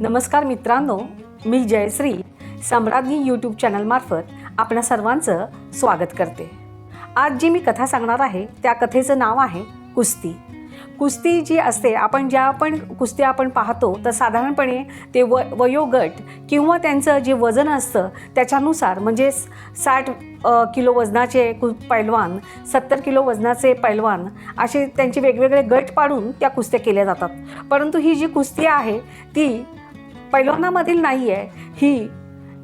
नमस्कार मित्रांनो, मी जयश्री सम्राज्ञी यूट्यूब चॅनलमार्फत आपणा सर्वांचं स्वागत करते। आज जी मी कथा सांगणार आहे त्या कथेचं नाव आहे कुस्ती। कुस्ती जी असते, आपण कुस्ती पाहतो तर साधारणपणे ते वयोगट किंवा त्यांचं जे वजन असतं त्याच्यानुसार, म्हणजे 60 किलो वजनाचे पैलवान, 70 किलो वजनाचे पैलवान, असे त्यांचे वेगवेगळे गट पाडून त्या कुस्त्या केल्या जातात। परंतु ही जी कुस्ती आहे ती पैलवानामधील नाही आहे, ही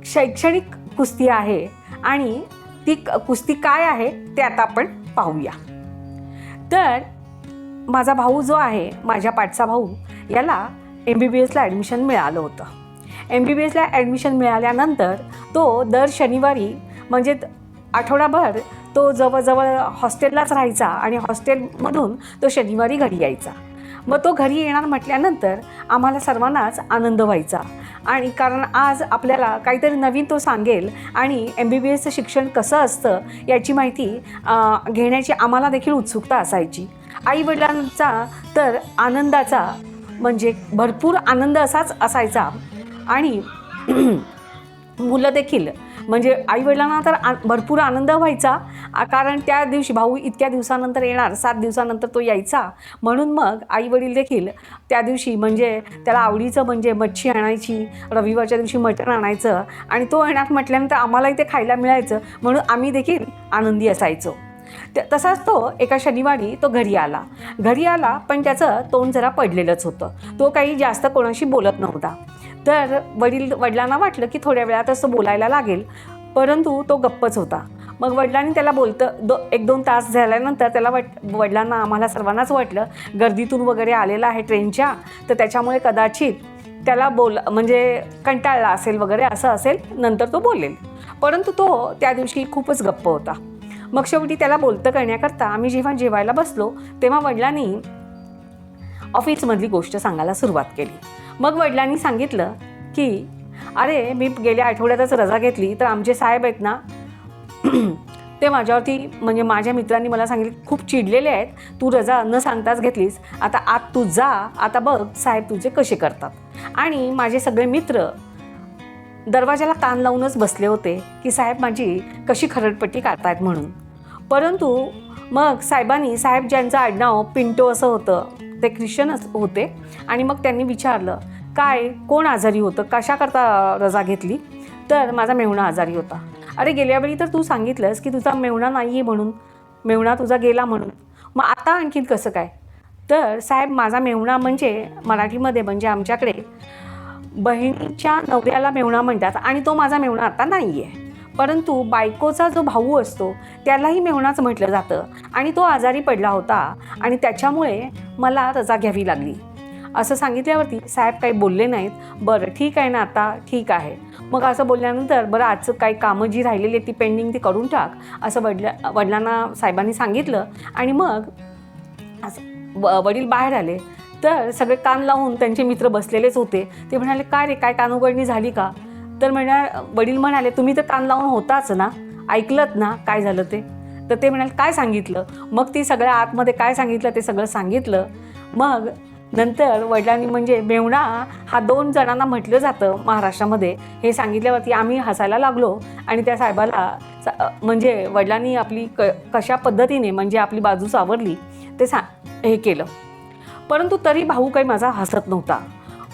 शैक्षणिक कुस्ती आहे। आणि ती कुस्ती काय आहे ते आता आपण पाहूया। तर माझा भाऊ जो आहे, माझ्या पाठचा भाऊ, याला MBBSला ॲडमिशन मिळालं होतं। MBBSला ॲडमिशन मिळाल्यानंतर तो दर शनिवारी, म्हणजे आठवडाभर तो जवळजवळ हॉस्टेललाच राहायचा आणि हॉस्टेलमधून तो शनिवारी घरी यायचा। मग तो घरी येणार म्हटल्यानंतर आम्हाला सर्वांनाच आनंद व्हायचा, आणि कारण आज आपल्याला काहीतरी नवीन तो सांगेल आणि MBBSचं शिक्षण कसं असतं याची माहिती घेण्याची आम्हाला देखील उत्सुकता असायची। आईवडिलांचा तर आनंदाचा म्हणजे भरपूर आनंद असाच असायचा, आणि मुलं देखील, म्हणजे आईवडिलांना तर भरपूर आनंद व्हायचा, कारण त्या दिवशी भाऊ इतक्या दिवसानंतर येणार, 7 दिवसानंतर तो यायचा, म्हणून मग आईवडील देखील त्या दिवशी म्हणजे त्याला आवडीचं म्हणजे मच्छी आणायची, रविवारच्या दिवशी मटण आणायचं, आणि तो येणार म्हटल्यानंतर आम्हालाही ते खायला मिळायचं, म्हणून आम्ही देखील आनंदी असायचो। तसाच तो एका शनिवारी तो घरी आला, पण त्याचं तोंड जरा पडलेलंच होतं। तो काही जास्त कोणाशी बोलत नव्हता। तर वडिलांना वाटलं की थोड्या वेळातच तो बोलायला लागेल, परंतु तो गप्पच होता। मग वडिलांनी त्याला 1-2 तास झाल्यानंतर त्याला वडिलांना, आम्हाला सर्वांनाच वाटलं गर्दीतून वगैरे आलेला आहे ट्रेनच्या, तर त्याच्यामुळे कदाचित त्याला म्हणजे कंटाळला असेल वगैरे, असं असेल, नंतर तो बोलेल। परंतु तो त्या दिवशी खूपच गप्प होता। मग शेवटी त्याला बोलतं करण्याकरता आम्ही जेव्हा जेवायला बसलो तेव्हा वडिलांनी ऑफिसमधली गोष्ट सांगायला सुरुवात केली। मग वडिलांनी सांगितलं की अरे, मी गेल्या आठवड्यातच रजा घेतली, तर आमचे साहेब आहेत ना ते माझ्यावरती, म्हणजे माझ्या मित्रांनी मला सांगितलं, खूप चिडलेले आहेत, तू रजा न सांगताच घेतलीस, आता आत तू जा, आता बघ साहेब तुझे कसे करतात। आणि माझे सगळे मित्र दरवाजाला कान लावूनच बसले होते की साहेब माझी कशी खरडपट्टी काढतायत म्हणून। परंतु मग साहेब ज्यांचं आडनाव पिंटो असं होतं, ते ख्रिश्चन होते, आणि मग त्यांनी विचारलं, काय, कोण आजारी होतं, कशाकरता रजा घेतली? तर माझा मेहुणा आजारी होता। अरे, गेल्या वेळी तर तू सांगितलंस की तुझा मेहुणा नाही आहे म्हणून, मेहुणा तुझा गेला म्हणून, मग आता आणखीन कसं काय? तर साहेब, माझा मेहुणा म्हणजे मराठीमध्ये, म्हणजे आमच्याकडे बहिणीच्या नवऱ्याला मेहुणा म्हणतात, आणि तो माझा मेहुणा आता नाही आहे। परंतु बायकोचा जो भाऊ असतो त्यालाही मेहुणाच म्हटलं जातं, आणि तो आजारी पडला होता, आणि त्याच्यामुळे मला रजा घ्यावी लागली, असं सांगितल्यावरती साहेब काही बोलले नाहीत। बरं ठीक आहे ना, आता ठीक आहे। मग असं बोलल्यानंतर, बरं आजचं काही कामं जी राहिलेली आहेत ती पेंडिंग ती करून टाक, असं वडिलांना साहेबांनी सांगितलं। आणि मग वडील बाहेर आले तर सगळे कान लावून त्यांचे मित्र बसलेलेच होते। ते म्हणाले, काय रे, काय कानउघडणी झाली का? तर वडील म्हणाले, तुम्ही तर कान लावून होताच ना, ऐकलत ना काय झालं ते? तर ते म्हणाले, काय सांगितलं? मग ती सगळ्या आतमध्ये काय सांगितलं ते सगळं सांगितलं। मग नंतर वडिलांनी, म्हणजे मेहुणा हा 2 जणांना म्हटलं जातं महाराष्ट्रामध्ये, हे सांगितल्यावरती आम्ही हसायला लागलो, आणि त्या साहेबाला म्हणजे वडिलांनी आपली कशा पद्धतीने म्हणजे आपली बाजू सावरली ते हे केलं। परंतु तरी भाऊ काही माझा हसत नव्हता।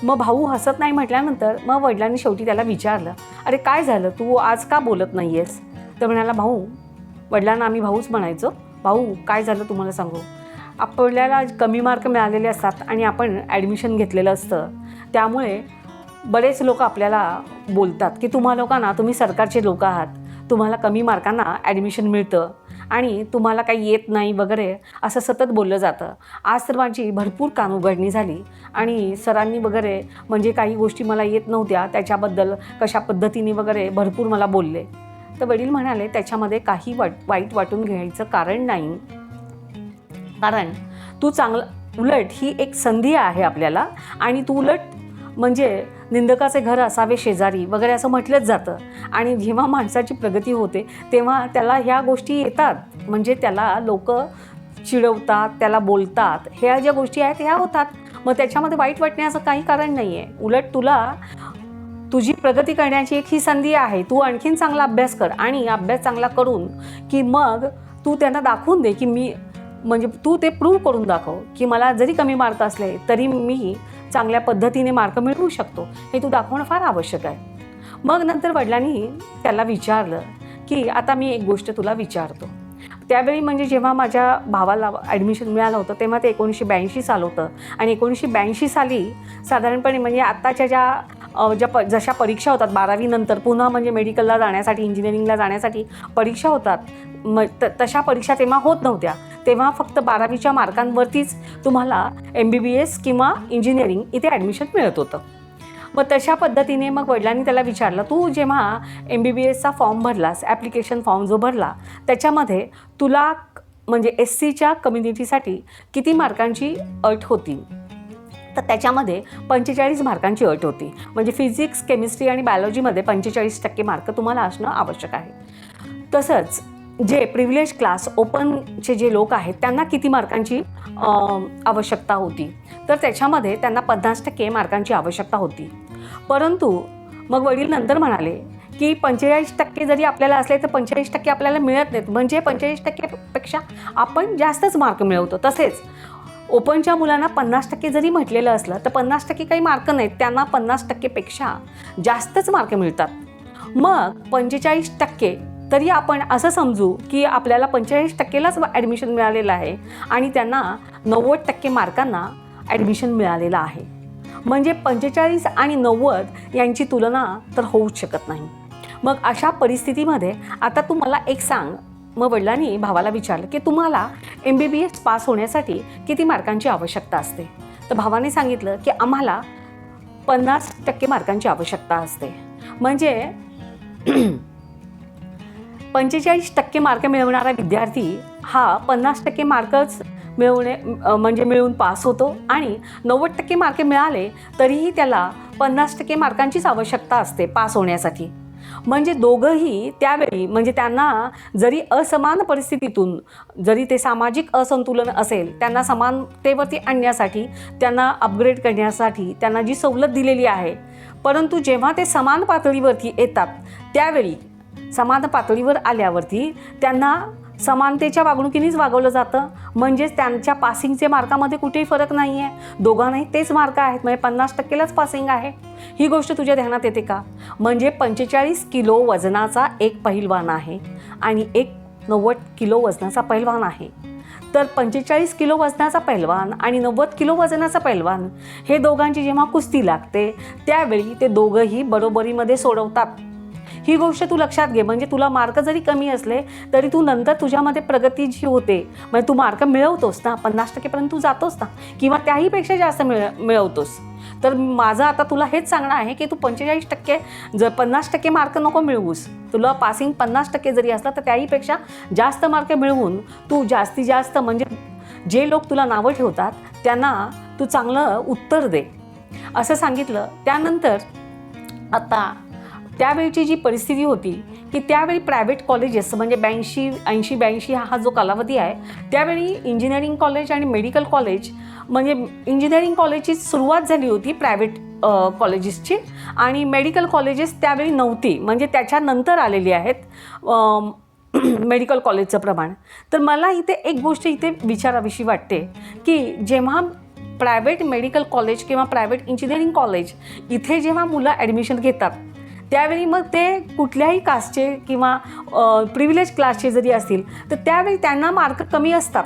मग भाऊ हसत नाही म्हटल्यानंतर मग वडिलांनी शेवटी त्याला विचारलं, अरे काय झालं, तू आज का बोलत नाही आहेस? तर म्हणाला, भाऊ, वडिलांना आम्ही भाऊच म्हणायचो, भाऊ काय झालं तुम्हाला सांगू, आपल्याला कमी मार्क मिळालेले असतात आणि आपण ॲडमिशन घेतलेलं असतं, त्यामुळे बरेच लोक आपल्याला बोलतात की तुम्ही सरकारचे लोक आहात, तुम्हाला कमी मार्कांना ॲडमिशन मिळतं आणि तुम्हाला काही येत नाही वगैरे, असं सतत बोललं जातं। आज तर माझी भरपूर कानउघडणी झाली, आणि सरांनी वगैरे म्हणजे काही गोष्टी मला येत नव्हत्या त्याच्याबद्दल कशा पद्धतीने वगैरे भरपूर मला बोलले। तर वडील म्हणाले, त्याच्यामध्ये काही वाईट वाटून घ्यायचं कारण नाही, कारण तू उलट ही एक संधी आहे आपल्याला, आणि तू उलट म्हणजे निंदकाचे घर असावे शेजारी वगैरे असं म्हटलंच जातं। आणि जेव्हा माणसाची प्रगती होते तेव्हा त्याला ह्या गोष्टी येतात, म्हणजे त्याला लोक चिडवतात, त्याला बोलतात, ह्या ज्या गोष्टी आहेत ह्या होतात। मग त्याच्यामध्ये वाईट वाटण्याचं काही कारण नाही आहे. उलट तुला तुझी प्रगती करण्याची एक ही संधी आहे. तू आणखीन चांगला अभ्यास कर आणि अभ्यास चांगला करून की मग तू त्यांना दाखवून दे की मी म्हणजे तू ते प्रूव्ह करून दाखव की मला जरी कमी मार्क असले तरी मी चांगल्या पद्धतीने मार्क मिळवू शकतो, हे तू दाखवणं फार आवश्यक आहे. मग नंतर वडिलांनी त्याला विचारलं की आता मी एक गोष्ट तुला विचारतो. त्यावेळी म्हणजे जेव्हा माझ्या भावाला ॲडमिशन मिळालं होतं तेव्हा ते 1982 साल होतं आणि 1982 साली साधारणपणे म्हणजे आत्ताच्या जशा परीक्षा होतात 12वी नंतर पुन्हा म्हणजे मेडिकलला जाण्यासाठी इंजिनिअरिंगला जाण्यासाठी परीक्षा होतात तशा परीक्षा तेव्हा होत नव्हत्या. तेव्हा फक्त 12वीच्या मार्कांवरतीच तुम्हाला MBBS किंवा इंजिनिअरिंग इथे ॲडमिशन मिळत होतं. मग तशा पद्धतीने मग वडिलांनी त्याला विचारलं, तू जेव्हा MBBSचा फॉर्म भरलास, ॲप्लिकेशन फॉर्म जो भरला त्याच्यामध्ये तुला म्हणजे SCच्या कम्युनिटीसाठी किती मार्कांची अट होती? तर त्याच्यामध्ये 45 मार्कांची अट होती. म्हणजे फिजिक्स, केमिस्ट्री आणि बायोलॉजीमध्ये 45% मार्क तुम्हाला असणं आवश्यक आहे. तसंच जे प्रिव्हिलेज क्लास ओपनचे जे लोक आहेत त्यांना किती मार्कांची आवश्यकता होती? तर त्याच्यामध्ये त्यांना 50% मार्कांची आवश्यकता होती. परंतु मग वडील नंतर म्हणाले की 45% जरी आपल्याला असले तर 45% आपल्याला मिळत नाहीत, म्हणजे 45%पेक्षा आपण जास्तच मार्क मिळवतो. तसेच ओपनच्या मुलांना 50% जरी म्हटलेलं असलं तर 50% काही मार्क नाहीत, त्यांना 50%पेक्षा जास्तच मार्क मिळतात. मग 45% तरी आपण असं समजू की आपल्याला 45%लाच ॲडमिशन मिळालेलं आहे आणि त्यांना 90% मार्कांना ॲडमिशन मिळालेलं आहे. म्हणजे 45 आणि 90 यांची तुलना तर होऊच शकत नाही. मग अशा परिस्थितीमध्ये आता तू मला एक सांग. मग वडिलांनी भावाला विचारलं की तुम्हाला MBBS पास होण्यासाठी किती मार्कांची आवश्यकता असते? तर भावाने सांगितलं की आम्हाला 50% मार्कांची आवश्यकता असते. म्हणजे 45% मार्क मिळवणारा विद्यार्थी हा 50% मार्कच मिळवून पास होतो आणि 90% मार्क मिळाले तरीही त्याला 50% मार्कांचीच आवश्यकता असते पास होण्यासाठी. म्हणजे दोघंही त्यावेळी म्हणजे त्यांना जरी असमान परिस्थितीतून जरी ते सामाजिक असंतुलन असेल त्यांना समानतेवरती आणण्यासाठी त्यांना अपग्रेड करण्यासाठी त्यांना जी सवलत दिलेली आहे, परंतु जेव्हा ते समान पातळीवरती येतात त्यावेळी समान पातळीवर आल्यावरती त्यांना समानतेच्या वागणुकीनेच वागवलं जातं. म्हणजेच त्यांच्या पासिंगचे मार्कामध्ये कुठेही फरक नाही आहे, दोघांनाही तेच मार्क आहेत, म्हणजे 50%लाच पासिंग आहे. ही गोष्ट तुझ्या ध्यानात येते का? म्हणजे 45 किलो वजनाचा एक पहिलवान आहे आणि एक 90 किलो वजनाचा पहिलवान आहे. तर 45 किलो वजनाचा पहिलवान आणि 90 किलो वजनाचा पहिलवान हे दोघांची जेव्हा कुस्ती लागते त्यावेळी ते दोघंही बरोबरीमध्ये सोडवतात. ही गोष्ट तू लक्षात घे. म्हणजे तुला मार्क जरी कमी असले तरी तू नंतर तुझ्यामध्ये प्रगती जी होते म्हणजे तू मार्क मिळवतोस ना, 50%पर्यंत तू जातोस ना किंवा त्याहीपेक्षा जास्त मिळवतोस. तर माझं आता तुला हेच सांगणं आहे की तू 45% जर 50% मार्क नको मिळवूस. तुला पासिंग 50% जरी असलं तर त्याहीपेक्षा जास्त मार्क मिळवून तू जास्तीत जास्त म्हणजे जे लोक तुला नावं ठेवतात त्यांना तू चांगलं उत्तर दे असं सांगितलं. त्यानंतर आता त्यावेळची जी परिस्थिती होती की त्यावेळी प्रायव्हेट कॉलेजेस म्हणजे 82 हा जो कालावधी आहे त्यावेळी इंजिनिअरिंग कॉलेज आणि मेडिकल कॉलेज म्हणजे इंजिनिअरिंग कॉलेजची सुरुवात झाली होती प्रायव्हेट कॉलेजेसची आणि मेडिकल कॉलेजेस त्यावेळी नव्हती, म्हणजे त्याच्यानंतर आलेली आहेत मेडिकल कॉलेजचं प्रमाण. तर मला इथे एक गोष्ट इथे विचाराविषयी वाटते की जेव्हा प्रायव्हेट मेडिकल कॉलेज किंवा प्रायव्हेट इंजिनिअरिंग कॉलेज इथे जेव्हा मुलं ॲडमिशन घेतात त्यावेळी मग ते कुठल्याही कास्टचे किंवा प्रिव्हिलेज क्लासचे जरी असतील तर त्यावेळी त्यांना मार्क कमी असतात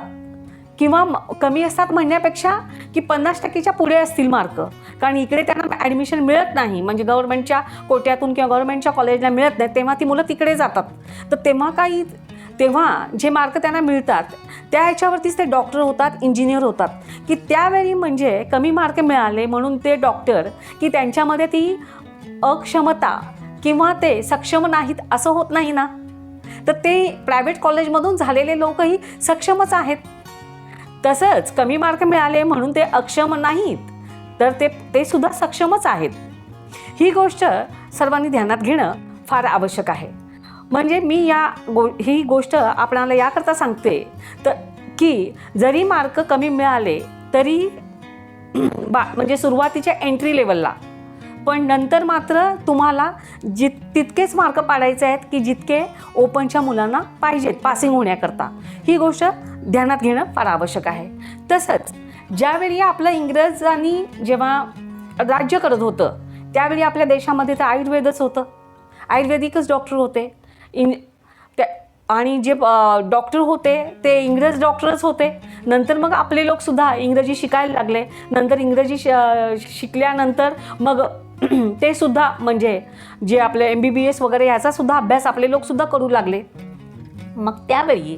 किंवा कमी असतात म्हणण्यापेक्षा की 50%च्या पुढे असतील मार्क, कारण इकडे त्यांना ॲडमिशन मिळत नाही. म्हणजे गव्हर्नमेंटच्या कोट्यातून किंवा गव्हर्नमेंटच्या कॉलेजला मिळत नाही तेव्हा ती मुलं तिकडे जातात. तर तेव्हा जे मार्क त्यांना मिळतात त्या ह्याच्यावरतीच ते डॉक्टर होतात, इंजिनियर होतात. की त्यावेळी म्हणजे कमी मार्क मिळाले म्हणून ते डॉक्टर की त्यांच्यामध्ये ती अक्षमता किंवा ते सक्षम नाहीत असं होत नाही ना. तर ते प्रायव्हेट कॉलेजमधून झालेले लोकही सक्षमच आहेत. तसंच कमी मार्क मिळाले म्हणून ते अक्षम नाहीत तर ते सुद्धा सक्षमच आहेत. ही गोष्ट सर्वांनी ध्यानात घेणं फार आवश्यक आहे. म्हणजे मी ही गोष्ट आपणाला याकरता सांगते तर की जरी मार्क कमी मिळाले तरी म्हणजे सुरुवातीच्या एंट्री लेवलला, पण नंतर मात्र तुम्हाला तितकेच मार्क पाडायचे आहेत की जितके ओपनच्या मुलांना पाहिजेत पासिंग होण्याकरता. ही गोष्ट ध्यानात घेणं फार आवश्यक आहे. तसंच ज्यावेळी आपलं इंग्रजांनी जेव्हा राज्य करत होतं त्यावेळी आपल्या देशामध्ये तर आयुर्वेदच होतं, आयुर्वेदिकच डॉक्टर होते. आणि जे डॉक्टर होते ते इंग्रज डॉक्टरच होते. नंतर मग आपले लोकसुद्धा इंग्रजी शिकायला लागले. नंतर इंग्रजी शिकल्यानंतर मग ते सुद्धा म्हणजे जे आपले MBBS वगैरे याचासुद्धा अभ्यास आपले लोकसुद्धा करू लागले. मग त्यावेळी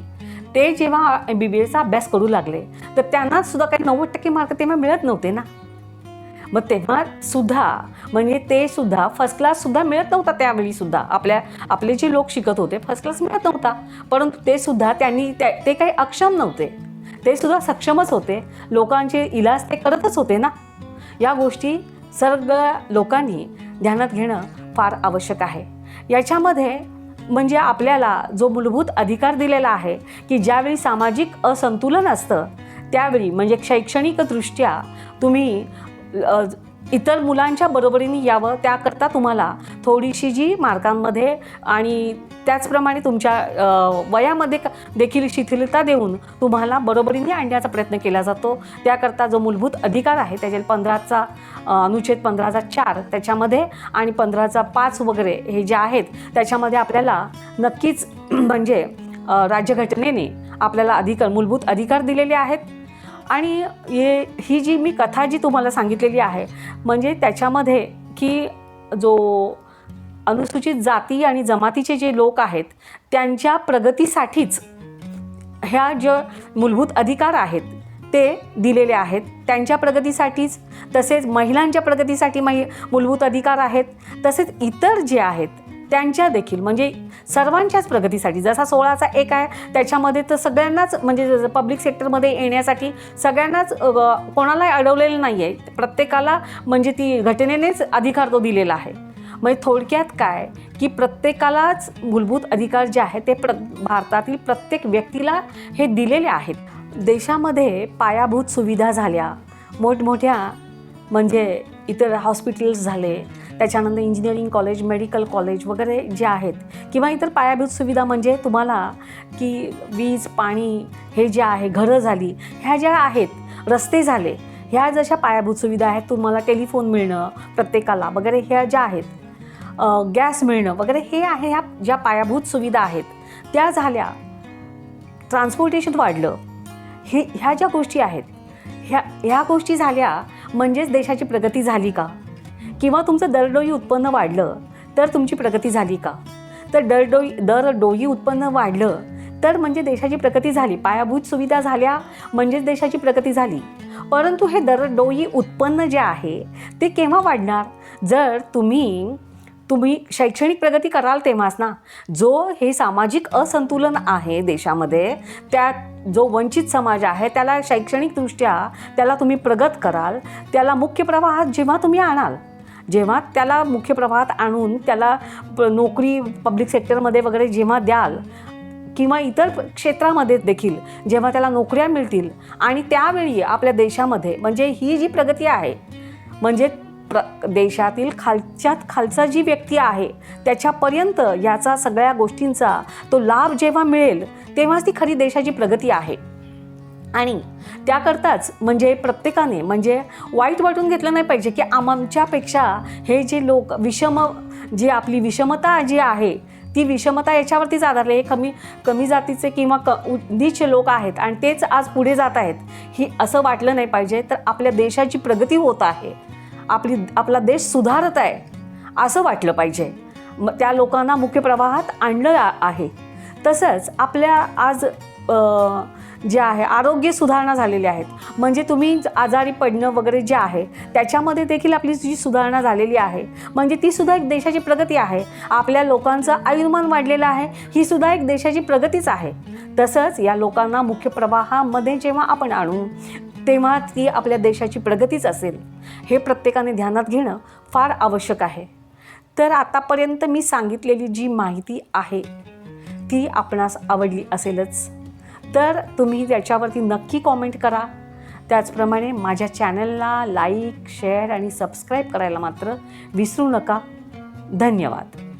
ते जेव्हा MBBSचा अभ्यास करू लागले तर त्यांना सुद्धा काही 90% मार्क तेव्हा मिळत नव्हते ना. मग तेव्हा सुद्धा म्हणजे ते सुद्धा फर्स्ट क्लाससुद्धा मिळत नव्हता. त्यावेळी सुद्धा आपले जे लोक शिकत होते फर्स्ट क्लास मिळत नव्हता, परंतु ते सुद्धा ते काही अक्षम नव्हते, ते सुद्धा सक्षमच होते. लोकांचे इलाज ते करतच होते ना. या गोष्टी सगळ्या लोकांनी ध्यानात घेणं फार आवश्यक आहे. याच्यामध्ये म्हणजे आपल्याला जो मूलभूत अधिकार दिलेला आहे की ज्यावेळी सामाजिक असंतुलन असतं त्यावेळी म्हणजे शैक्षणिकदृष्ट्या तुम्ही इतर मुलांच्या बरोबरीने यावं, त्याकरता तुम्हाला थोडीशी जी मार्कांमध्ये आणि त्याचप्रमाणे तुमच्या वयामध्ये देखील शिथिलता देऊन तुम्हाला बरोबरीने आणण्याचा प्रयत्न केला जातो. त्याकरता जो मूलभूत अधिकार आहे त्याच्या 15चा अनुच्छेद 15चा 4 त्याच्यामध्ये आणि 15चा 5 वगैरे हे जे आहेत त्याच्यामध्ये आपल्याला नक्कीच म्हणजे राज्यघटनेने आपल्याला मूलभूत अधिकार दिलेले आहेत. आणि ही जी मी कथा जी तुम्हाला सांगितलेली आहे म्हणजे त्याच्यामध्ये की जो अनुसूचित जाती आणि जमातीचे जे लोक आहेत त्यांच्या प्रगतीसाठीच ह्या ज्या मूलभूत अधिकार आहेत ते दिलेले आहेत. त्यांच्या प्रगतीसाठीच, तसेच महिलांच्या प्रगतीसाठी मूलभूत अधिकार आहेत. तसेच इतर जे आहेत त्यांच्या देखील म्हणजे सर्वांच्याच प्रगतीसाठी. जसा 16चा 1 आहे त्याच्यामध्ये तर सगळ्यांनाच म्हणजे पब्लिक सेक्टरमध्ये येण्यासाठी सगळ्यांनाच कोणालाही अडवलेलं नाही आहे. प्रत्येकाला म्हणजे ती घटनेनेच अधिकार तो दिलेला आहे. म्हणजे थोडक्यात काय की प्रत्येकालाच मूलभूत अधिकार जे आहे ते भारतातील प्रत्येक व्यक्तीला हे दिलेले आहेत. देशामध्ये पायाभूत सुविधा झाल्या, मोठमोठ्या म्हणजे इतर हॉस्पिटल्स झाले, त्याच्यानंतर इंजिनिअरिंग कॉलेज, मेडिकल कॉलेज वगैरे जे आहेत किंवा इतर पायाभूत सुविधा म्हणजे तुम्हाला की वीज, पाणी हे जे आहे, घरं झाली, ह्या ज्या आहेत, रस्ते झाले, ह्या जशा पायाभूत सुविधा आहेत, तुम्हाला टेलिफोन मिळणं प्रत्येकाला वगैरे ह्या ज्या आहेत, गॅस मिळणं वगैरे हे आहे, ह्या ज्या पायाभूत सुविधा आहेत त्या झाल्या. ट्रान्सपोर्टेशन वाढलं, ह्या ज्या गोष्टी आहेत ह्या गोष्टी झाल्या म्हणजेच देशाची प्रगती झाली का? किंवा तुमचं दरडोई उत्पन्न वाढलं तर तुमची प्रगती झाली का? तर दरडोई उत्पन्न वाढलं तर म्हणजे देशाची प्रगती झाली. पायाभूत सुविधा झाल्या म्हणजेच देशाची प्रगती झाली. परंतु हे दरडोई उत्पन्न जे आहे ते केव्हा वाढणार? जर तुम्ही शैक्षणिक प्रगती कराल तेव्हाच ना. जो हे सामाजिक असंतुलन आहे देशामध्ये, त्यात जो वंचित समाज आहे त्याला शैक्षणिकदृष्ट्या त्याला तुम्ही प्रगत कराल, त्याला मुख्य प्रवाहात जेव्हा तुम्ही आणाल, जेव्हा त्याला मुख्य प्रवाहात आणून त्याला नोकरी पब्लिक सेक्टरमध्ये वगैरे जेव्हा द्याल किंवा इतर क्षेत्रामध्ये देखील जेव्हा त्याला नोकऱ्या मिळतील आणि त्यावेळी आपल्या देशामध्ये म्हणजे ही जी प्रगती आहे म्हणजे देशातील खालच्यात खालचा जी व्यक्ती आहे त्याच्यापर्यंत याचा सगळ्या गोष्टींचा तो लाभ जेव्हा मिळेल तेव्हाच ती खरी देशाची प्रगती आहे. आणि त्याकरताच म्हणजे प्रत्येकाने म्हणजे वाईट वाटून घेतलं नाही पाहिजे की आमच्यापेक्षा हे जे लोक जी आपली विषमता जी आहे ती विषमता याच्यावरतीच आधारली. हे कमी जातीचे किंवा नीच लोक आहेत आणि तेच आज पुढे जात आहेत, ही असं वाटलं नाही पाहिजे. तर आपल्या देशाची प्रगती होत आहे, आपला देश सुधारत आहे असं वाटलं पाहिजे. त्या लोकांना मुख्य प्रवाहात आणलं आहे. तसंच आपल्या आज जे आहे आरोग्य सुधारणा झालेली आहेत म्हणजे तुम्ही आजारी पडणं वगैरे जे आहे त्याच्यामध्ये देखील आपली जी सुधारणा झालेली आहे म्हणजे ती सुद्धा एक देशाची प्रगती आहे. आपल्या लोकांचं आयुर्मान वाढलेलं आहे, ही सुद्धा एक देशाची प्रगतीच आहे. तसंच या लोकांना मुख्य प्रवाहामध्ये जेव्हा आपण आणू तेव्हा ती आपल्या देशाची प्रगतीच असेल, हे प्रत्येकाने ध्यानात घेणं फार आवश्यक आहे. तर आतापर्यंत मी सांगितलेली जी माहिती आहे ती आपणास आवडली असेलच, तर तुम्ही त्याच्यावरती नक्की कॉमेंट करा. त्याचप्रमाणे माझ्या चॅनलला लाईक, शेअर आणि सबस्क्राईब करायला मात्र विसरू नका. धन्यवाद.